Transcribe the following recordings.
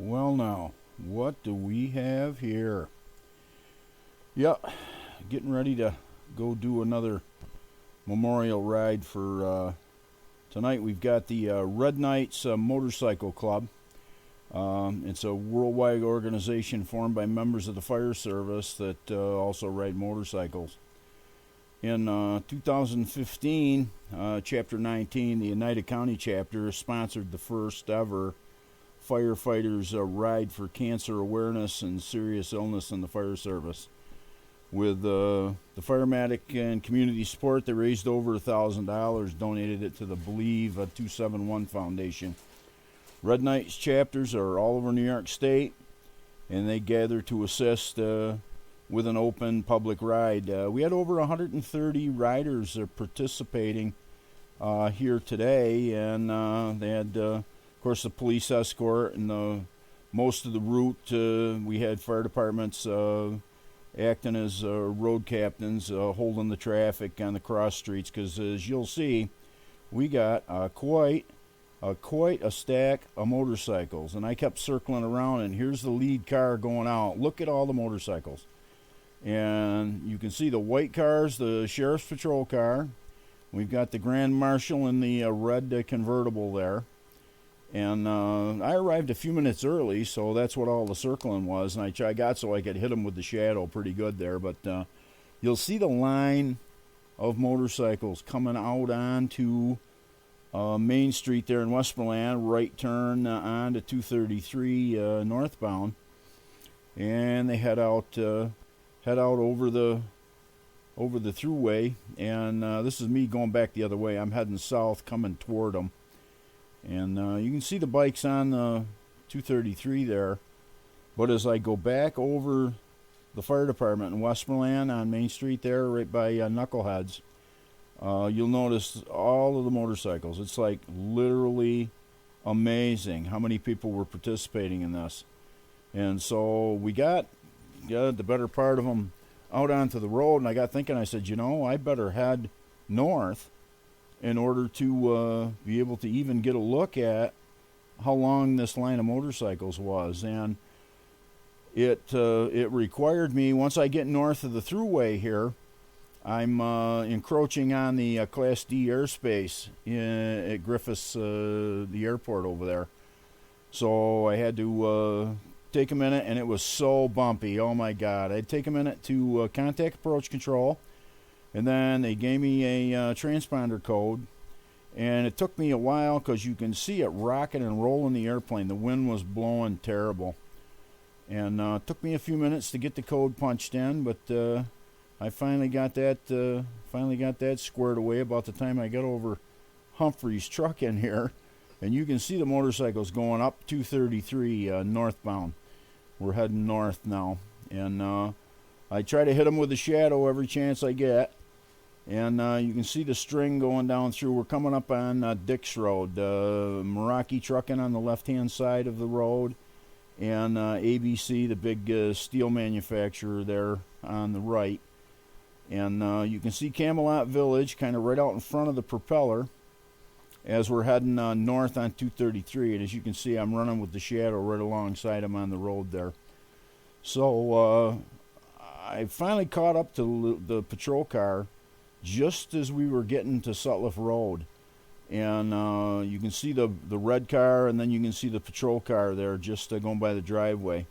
Well, now, what do we have here? Yep, getting ready to go do another memorial ride for tonight. We've got the Red Knights Motorcycle Club. It's a worldwide organization formed by members of the fire service that also ride motorcycles. In 2015, Chapter 19, the United County chapter, sponsored the first ever firefighters ride for cancer awareness and serious illness in the fire service. With the Fireman and community support, they raised over $1,000, donated it to the Believe 271 Foundation. Red Knights chapters are all over New York State, and they gather to assist with an open public ride. We had over 130 riders participating here today, and they had, of course, the police escort, and most of the route we had fire departments acting as road captains, holding the traffic on the cross streets, because as you'll see, we got quite a stack of motorcycles, and I kept circling around, and here's the lead car going out. Look at all the motorcycles, and you can see the white cars, the sheriff's patrol car. We've got the grand marshal in the red convertible there, and I arrived a few minutes early, so that's what all the circling was, and I got so I could hit them with the shadow pretty good there. But you'll see the line of motorcycles coming out onto Main Street there in Westmoreland, right turn on to 233 northbound, and they head out over the thruway. And this is me going back the other way. I'm heading south, coming toward them, and you can see the bikes on 233 there. But as I go back over the fire department in Westmoreland on Main Street there, right by Knuckleheads, you'll notice all of the motorcycles. It's like literally amazing how many people were participating in this. And so we got the better part of them out onto the road, and I got thinking, I said, I better head north in order to be able to even get a look at how long this line of motorcycles was. And it required me, once I get north of the thruway here, I'm encroaching on the Class D airspace at Griffiths, the airport over there. So I had to take a minute, and it was so bumpy. Oh my God. I had to take a minute to contact approach control, and then they gave me a transponder code, and it took me a while because you can see it rocking and rolling the airplane. The wind was blowing terrible, and it took me a few minutes to get the code punched in, but I finally got that squared away about the time I got over Humphrey's truck in here. And you can see the motorcycles going up 233 northbound. We're heading north now, and I try to hit them with the shadow every chance I get. And you can see the string going down through. We're coming up on Dix Road, Meraki Trucking on the left-hand side of the road, and ABC, the big steel manufacturer, there on the right. And you can see Camelot Village kind of right out in front of the propeller as we're heading north on 233. And as you can see, I'm running with the shadow right alongside him on the road there. So I finally caught up to the patrol car just as we were getting to Sutliff Road. And you can see the red car, and then you can see the patrol car there just going by the driveway,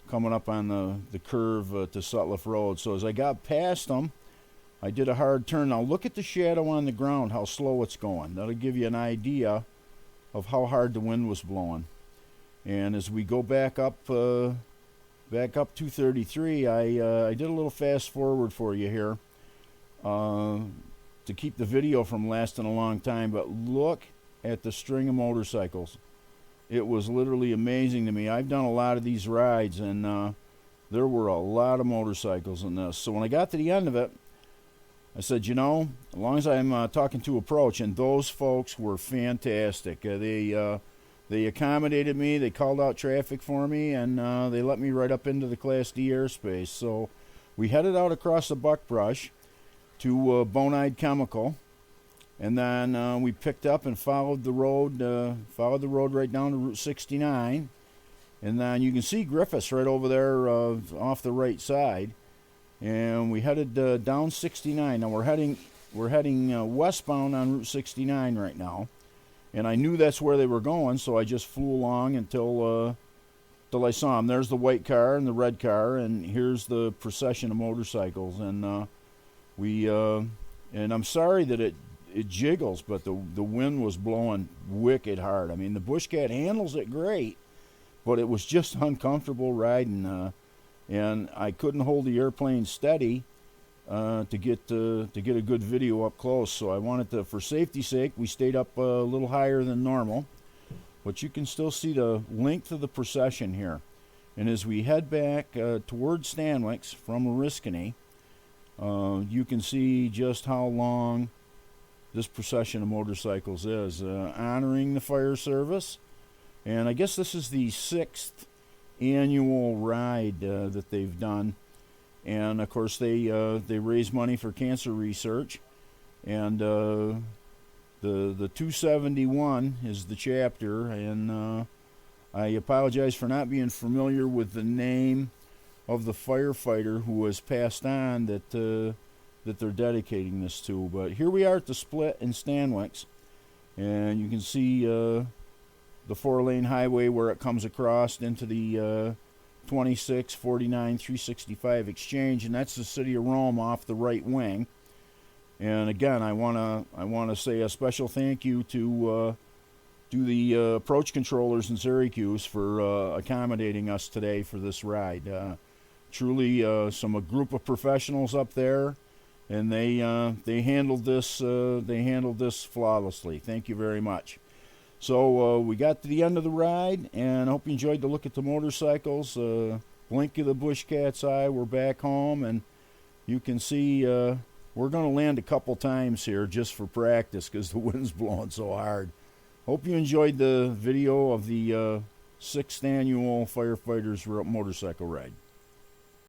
coming up on the curve to Sutliff Road. So as I got past them, I did a hard turn. Now look at the shadow on the ground, how slow it's going. That'll give you an idea of how hard the wind was blowing. And as we go back up 233, I did a little fast forward for you here to keep the video from lasting a long time. But look at the string of motorcycles. It was literally amazing to me. I've done a lot of these rides, and there were a lot of motorcycles in this. So when I got to the end of it, I said, as long as I'm talking to approach, and those folks were fantastic. They accommodated me. They called out traffic for me, and they let me right up into the Class D airspace. So we headed out across the buckbrush to Bonide Chemical, and then we picked up and followed the road right down to Route 69, And then you can see Griffiths right over there off the right side. And we headed down 69. Now we're heading westbound on Route 69 right now. And I knew that's where they were going, so I just flew along until I saw them. There's the white car and the red car, and here's the procession of motorcycles. And and I'm sorry that it jiggles, but the wind was blowing wicked hard. I mean, the BushCat handles it great, but it was just uncomfortable riding, and I couldn't hold the airplane steady to get a good video up close. So I wanted to, for safety's sake, we stayed up a little higher than normal, but you can still see the length of the procession here. And as we head back towards Stanwix from Oriskany, you can see just how long this procession of motorcycles is, honoring the fire service. And I guess this is the 6th annual ride that they've done. And of course they raise money for cancer research. And the 271 is the chapter. And I apologize for not being familiar with the name of the firefighter who was passed on that they're dedicating this to. But here we are at the split in Stanwix, and you can see the 4-lane highway where it comes across into the 26, 49, 365 exchange, and that's the city of Rome off the right wing. And again, I wanna say a special thank you to the approach controllers in Syracuse for accommodating us today for this ride. Truly, a group of professionals up there, and they handled this flawlessly. Thank you very much. So we got to the end of the ride, and I hope you enjoyed the look at the motorcycles. Blink of the BushCat's eye, we're back home, and you can see we're going to land a couple times here just for practice because the wind's blowing so hard. Hope you enjoyed the video of the 6th annual Firefighters Motorcycle Ride.